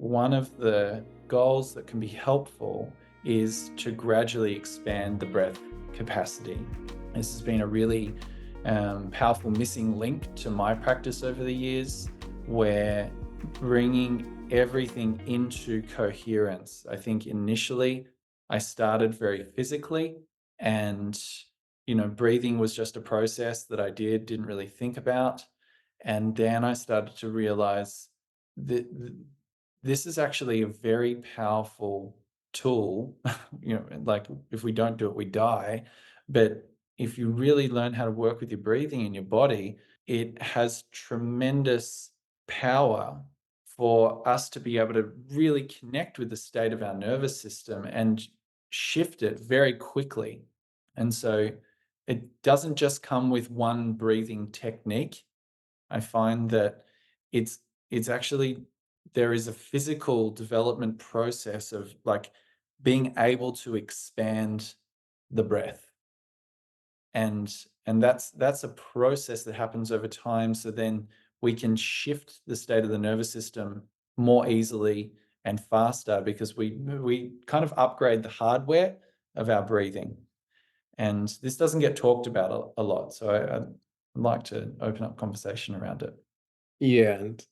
one of the goals that can be helpful is to gradually expand the breath capacity. This has been a really powerful missing link to my practice over the years, where bringing everything into coherence. I think initially I started very physically, and breathing was just a process that I didn't really think about. And then I started to realize that this is actually a very powerful tool. Like, if we don't do it, we die. But if you really learn how to work with your breathing in your body, it has tremendous power for us to be able to really connect with the state of our nervous system and shift it very quickly. And so it doesn't just come with one breathing technique. I find that it's it's actually, there is a physical development process of like being able to expand the breath. And that's a process that happens over time, so then we can shift the state of the nervous system more easily and faster, because we kind of upgrade the hardware of our breathing. And this doesn't get talked about a lot, so I'd like to open up conversation around it. Yeah, and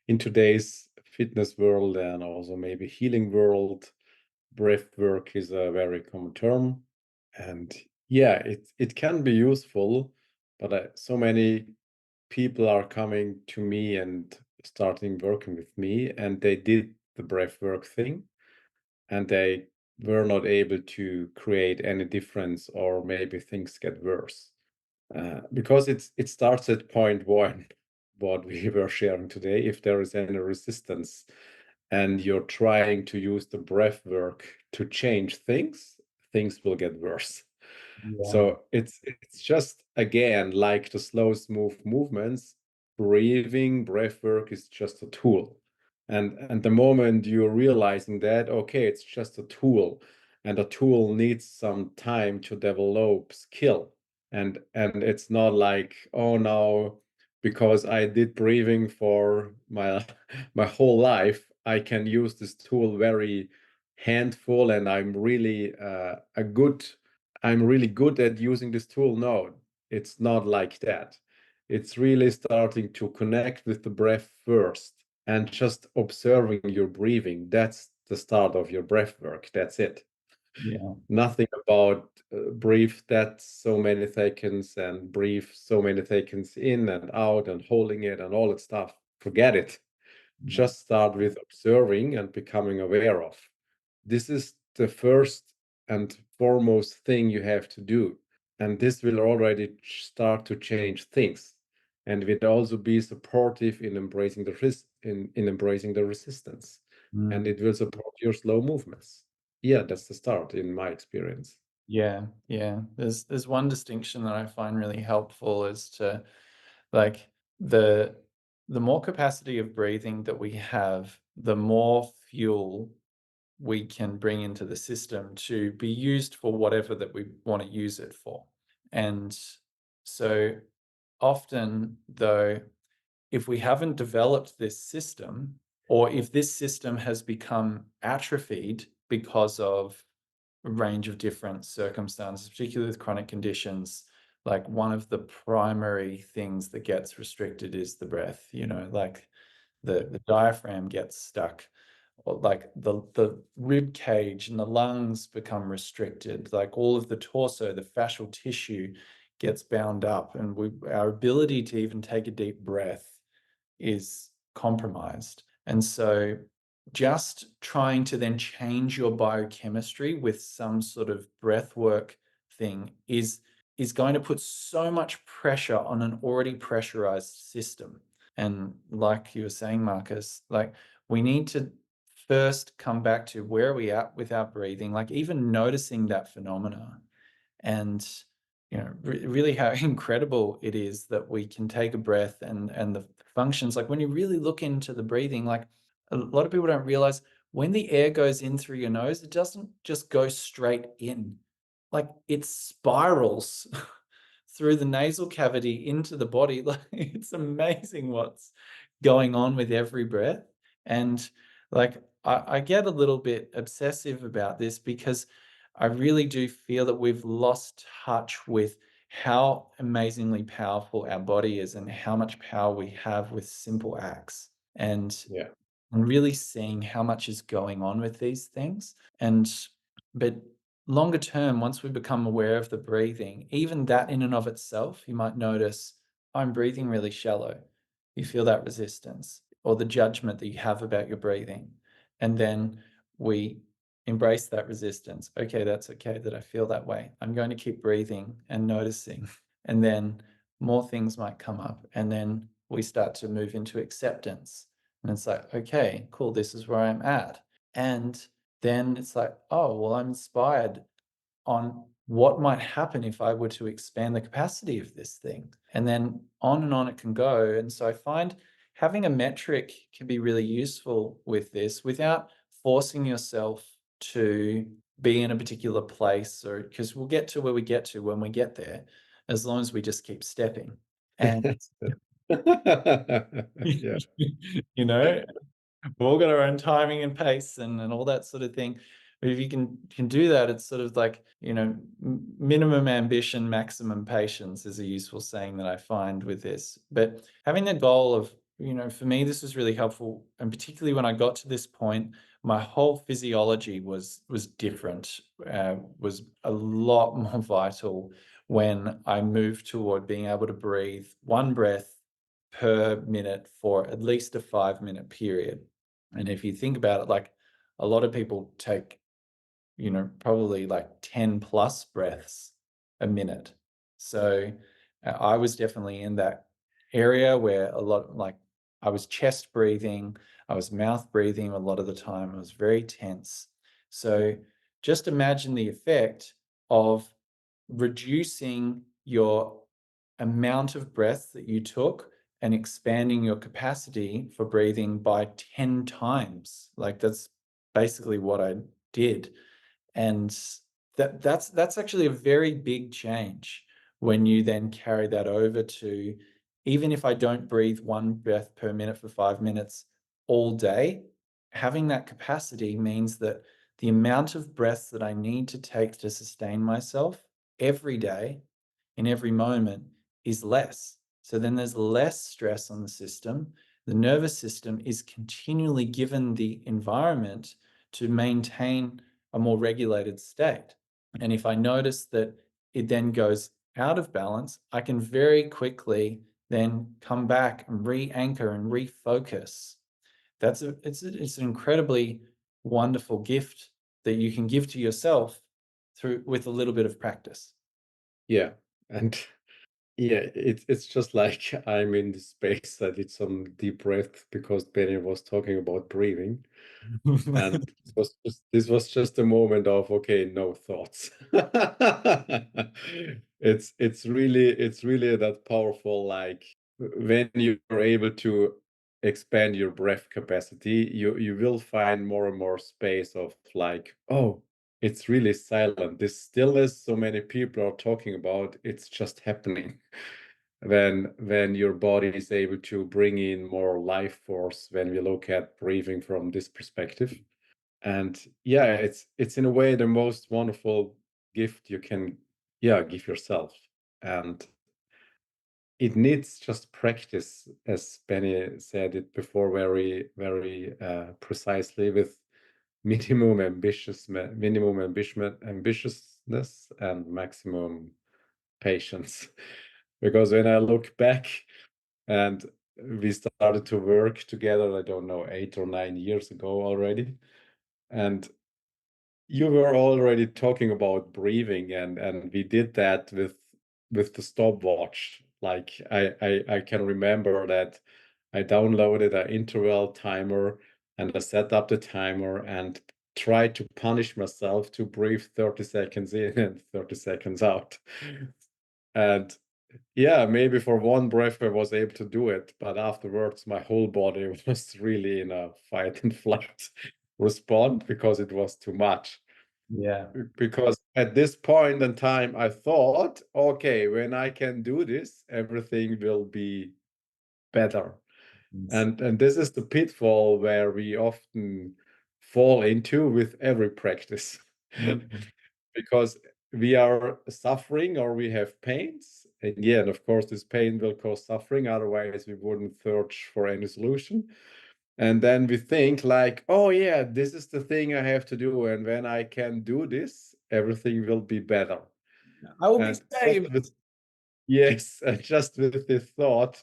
in today's fitness world and also maybe healing world, breath work is a very common term. And yeah, it can be useful, but so many people are coming to me and starting working with me, and they did the breath work thing, and they were not able to create any difference, or maybe things get worse. Because it starts at point one, what we were sharing today. If there is any resistance and you're trying to use the breath work to change things, things will get worse. Yeah. So it's just again like the slow, smooth movements. Breathing, breath work is just a tool. And the moment you're realizing that, okay, it's just a tool, and a tool needs some time to develop skill. And it's not like, oh no, because I did breathing for my my whole life, I can use this tool very handful, and I'm really good at using this tool. No, it's not like that. It's really starting to connect with the breath first and just observing your breathing. That's the start of your breath work. That's it. Yeah. Nothing about breathe that so many seconds and breathe so many seconds in and out and holding it and all that stuff. Forget it. Yeah. Just start with observing and becoming aware of. This is the first and foremost thing you have to do. And this will already start to change things. And will also be supportive in embracing in embracing the resistance. And Mm. it will support your slow movements. Yeah, that's the start in my experience. Yeah, yeah. There's one distinction that I find really helpful, is to, like, the the more capacity of breathing that we have, the more fuel we can bring into the system to be used for whatever that we want to use it for. And so often, though, if we haven't developed this system, or if this system has become atrophied because of a range of different circumstances, particularly with chronic conditions, like, one of the primary things that gets restricted is the breath, like the diaphragm gets stuck, or like the rib cage and the lungs become restricted, like all of the torso, the fascial tissue gets bound up, and our ability to even take a deep breath is compromised. And so just trying to then change your biochemistry with some sort of breath work thing is going to put so much pressure on an already pressurized system. And like you were saying, Marcus, like, we need to first come back to where are we at with our breathing, like even noticing that phenomena. And really how incredible it is that we can take a breath, and the functions, like when you really look into the breathing, like, a lot of people don't realize, when the air goes in through your nose, it doesn't just go straight in, like it spirals through the nasal cavity into the body. Like, it's amazing what's going on with every breath. And like I get a little bit obsessive about this because I really do feel that we've lost touch with how amazingly powerful our body is and how much power we have with simple acts. Yeah. And really seeing how much is going on with these things. And but longer term, once we become aware of the breathing, even that in and of itself, you might notice I'm breathing really shallow. You feel that resistance or the judgment that you have about your breathing. And then we embrace that resistance. Okay, that's okay that I feel that way. I'm going to keep breathing and noticing. And then more things might come up. And then we start to move into acceptance. And it's like, okay, cool, this is where I'm at. And then it's like, oh, well, I'm inspired on what might happen if I were to expand the capacity of this thing. And on it can go. And so I find having a metric can be really useful with this without forcing yourself to be in a particular place, or because we'll get to where we get to when we get there, as long as we just keep stepping. And Yeah. you know, we've all got our own timing and pace and all that sort of thing. But if you can do that, it's sort of like, minimum ambition, maximum patience is a useful saying that I find with this. But having the goal of, for me, this was really helpful. And particularly when I got to this point, my whole physiology was different, was a lot more vital when I moved toward being able to breathe one breath per minute for at least a 5-minute period. And if you think about it, like a lot of people take, probably like 10 plus breaths a minute. So I was definitely in that area where a lot, like I was chest breathing, I was mouth breathing a lot of the time. I was very tense. So just imagine the effect of reducing your amount of breath that you took and expanding your capacity for breathing by 10 times. Like that's basically what I did. And that's actually a very big change when you then carry that over to, even if I don't breathe one breath per minute for 5 minutes all day, having that capacity means that the amount of breaths that I need to take to sustain myself every day in every moment is less. So then there's less stress on the system. The nervous system is continually given the environment to maintain a more regulated state. And if I notice that it then goes out of balance, I can very quickly then come back and re-anchor and refocus. It's an incredibly wonderful gift that you can give to yourself through with a little bit of practice. Yeah. And yeah, it's just like I'm in the space. I did some deep breath because Benny was talking about breathing. And this was just a moment of, okay, no thoughts. It's really that powerful. Like when you're able to expand your breath capacity, you will find more and more space of like, oh, it's really silent. This stillness so many people are talking about, it's just happening. When your body is able to bring in more life force, when we look at breathing from this perspective. And yeah, it's in a way the most wonderful gift you can, yeah, give yourself. And it needs just practice, as Benny said it before, very very precisely, with minimum ambitiousness and maximum patience. Because when I look back, and we started to work together, I don't know, 8 or 9 years ago already, and you were already talking about breathing, and we did that with the stopwatch. Like I can remember that I downloaded an interval timer, and I set up the timer and tried to punish myself to breathe 30 seconds in and 30 seconds out. And yeah, maybe for one breath I was able to do it, but afterwards my whole body was really in a fight and flight response because it was too much. Yeah. Because at this point in time, I thought, okay, when I can do this, everything will be better. And this is the pitfall where we often fall into with every practice. Mm. Because we are suffering or we have pains. And yeah, and of course, this pain will cause suffering. Otherwise, we wouldn't search for any solution. And then we think like, oh yeah, this is the thing I have to do. And when I can do this, everything will be better. I will be And just saved. with, yes, and just with this thought,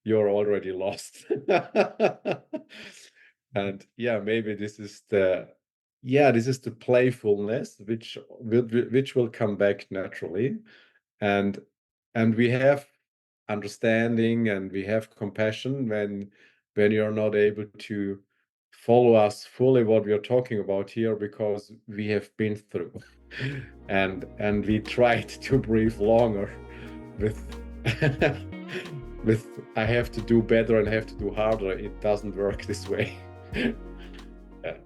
you're already lost. And yeah, maybe this is the playfulness which will come back naturally. And we have understanding and we have compassion when you're not able to follow us fully what we are talking about here, because we have been through and we tried to breathe longer with with I have to do better and I have to do harder. It doesn't work this way. Yeah.